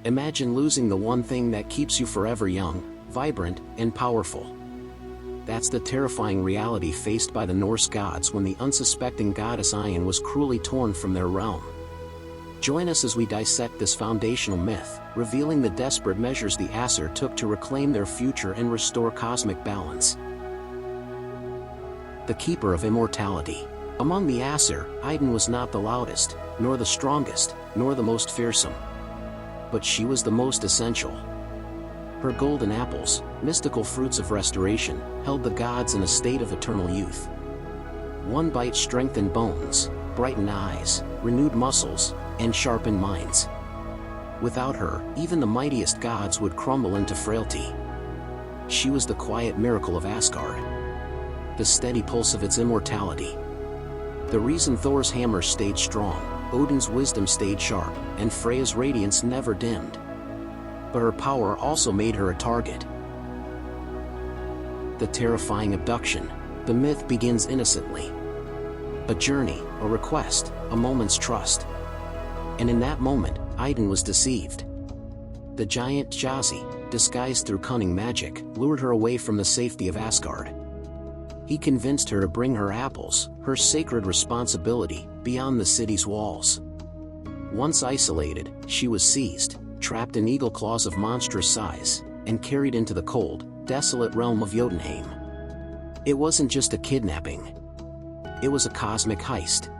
Imagine losing the one thing that keeps you forever young, vibrant, and powerful. That's the terrifying reality faced by the Norse gods when the unsuspecting goddess Idunn was cruelly torn from their realm. Join us as we dissect this foundational myth, revealing the desperate measures the Aesir took to reclaim their future and restore cosmic balance. The Keeper of Immortality. Among the Aesir, Idunn was not the loudest, nor the strongest, nor the most fearsome. But she was the most essential. Her golden apples, mystical fruits of restoration, held the gods in a state of eternal youth. One bite strengthened bones, brightened eyes, renewed muscles, and sharpened minds. Without her, even the mightiest gods would crumble into frailty. She was the quiet miracle of Asgard, the steady pulse of its immortality. The reason Thor's hammer stayed strong, Odin's wisdom stayed sharp, and Freya's radiance never dimmed. But her power also made her a target. The terrifying abduction. The myth begins innocently. A journey, a request, a moment's trust. And in that moment, Idunn was deceived. The giant Jazi, disguised through cunning magic, lured her away from the safety of Asgard. He convinced her to bring her apples, her sacred responsibility, beyond the city's walls. Once isolated, she was seized, trapped in eagle claws of monstrous size, and carried into the cold, desolate realm of Jotunheim. It wasn't just a kidnapping. It was a cosmic heist.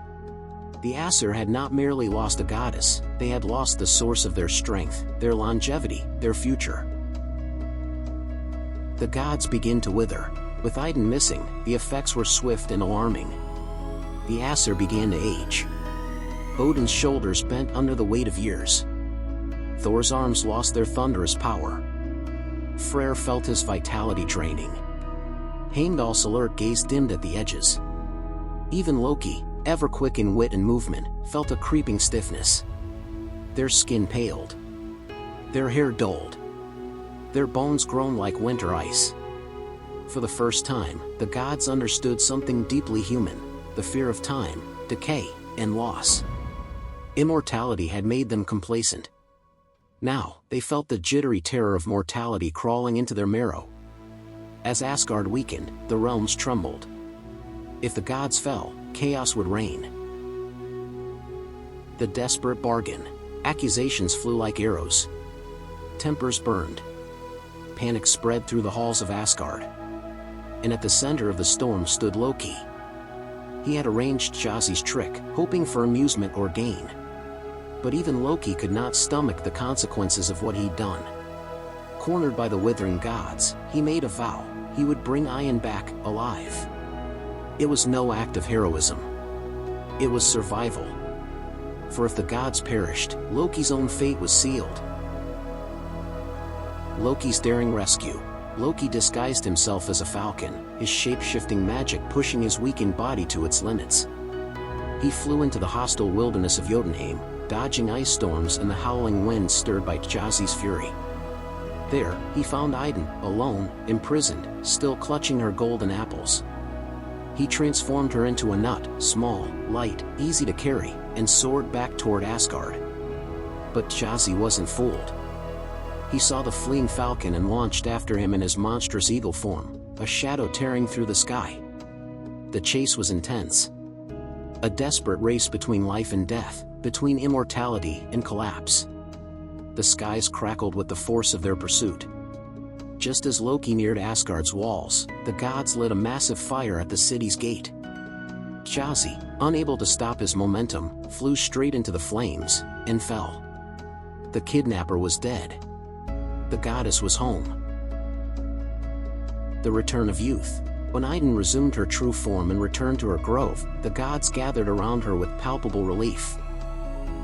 The Aesir had not merely lost a goddess, they had lost the source of their strength, their longevity, their future. The gods begin to wither. With Idunn missing, the effects were swift and alarming. The Aesir began to age. Odin's shoulders bent under the weight of years. Thor's arms lost their thunderous power. Freyr felt his vitality draining. Heimdall's alert gaze dimmed at the edges. Even Loki, ever quick in wit and movement, felt a creeping stiffness. Their skin paled. Their hair dulled. Their bones grown like winter ice. For the first time, the gods understood something deeply human, the fear of time, decay, and loss. Immortality had made them complacent. Now, they felt the jittery terror of mortality crawling into their marrow. As Asgard weakened, the realms trembled. If the gods fell, chaos would reign. The desperate bargain. Accusations flew like arrows. Tempers burned. Panic spread through the halls of Asgard. And at the center of the storm stood Loki. He had arranged Jazi's trick, hoping for amusement or gain. But even Loki could not stomach the consequences of what he'd done. Cornered by the withering gods, he made a vow: he would bring Idunn back, alive. It was no act of heroism. It was survival. For if the gods perished, Loki's own fate was sealed. Loki's daring rescue. Loki disguised himself as a falcon, his shape-shifting magic pushing his weakened body to its limits. He flew into the hostile wilderness of Jotunheim, dodging ice storms and the howling winds stirred by Jazi's fury. There, he found Idunn, alone, imprisoned, still clutching her golden apples. He transformed her into a nut, small, light, easy to carry, and soared back toward Asgard. But Jazi wasn't fooled. He saw the fleeing falcon and launched after him in his monstrous eagle form, a shadow tearing through the sky. The chase was intense. A desperate race between life and death, between immortality and collapse. The skies crackled with the force of their pursuit. Just as Loki neared Asgard's walls, the gods lit a massive fire at the city's gate. Jazi, unable to stop his momentum, flew straight into the flames, and fell. The kidnapper was dead. The goddess was home. The return of youth. When Idunn resumed her true form and returned to her grove, the gods gathered around her with palpable relief.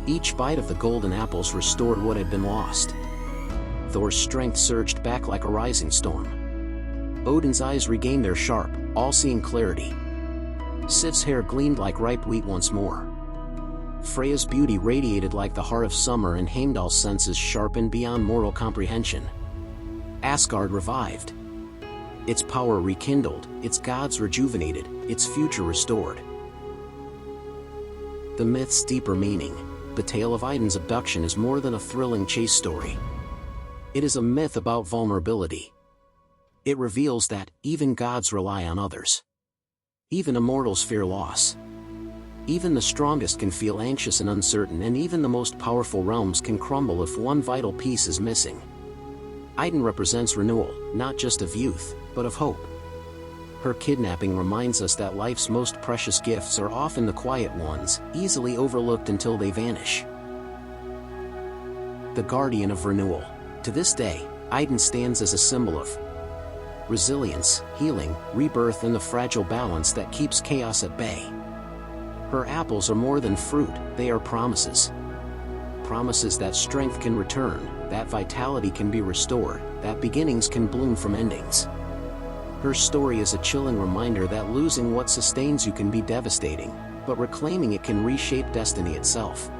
Each bite of the golden apples restored what had been lost. Thor's strength surged back like a rising storm. Odin's eyes regained their sharp, all-seeing clarity. Sif's hair gleamed like ripe wheat once more. Freya's beauty radiated like the heart of summer, and Heimdall's senses sharpened beyond mortal comprehension. Asgard revived. Its power rekindled, its gods rejuvenated, its future restored. The myth's deeper meaning. the tale of Idunn's abduction is more than a thrilling chase story. It is a myth about vulnerability. It reveals that even gods rely on others. Even immortals fear loss. Even the strongest can feel anxious and uncertain, and even the most powerful realms can crumble if one vital piece is missing. Idunn represents renewal, not just of youth, but of hope. Her kidnapping reminds us that life's most precious gifts are often the quiet ones, easily overlooked until they vanish. The guardian of renewal. To this day, Idunn stands as a symbol of resilience, healing, rebirth, and the fragile balance that keeps chaos at bay. Her apples are more than fruit, they are promises. Promises that strength can return, that vitality can be restored, that beginnings can bloom from endings. Her story is a chilling reminder that losing what sustains you can be devastating, but reclaiming it can reshape destiny itself.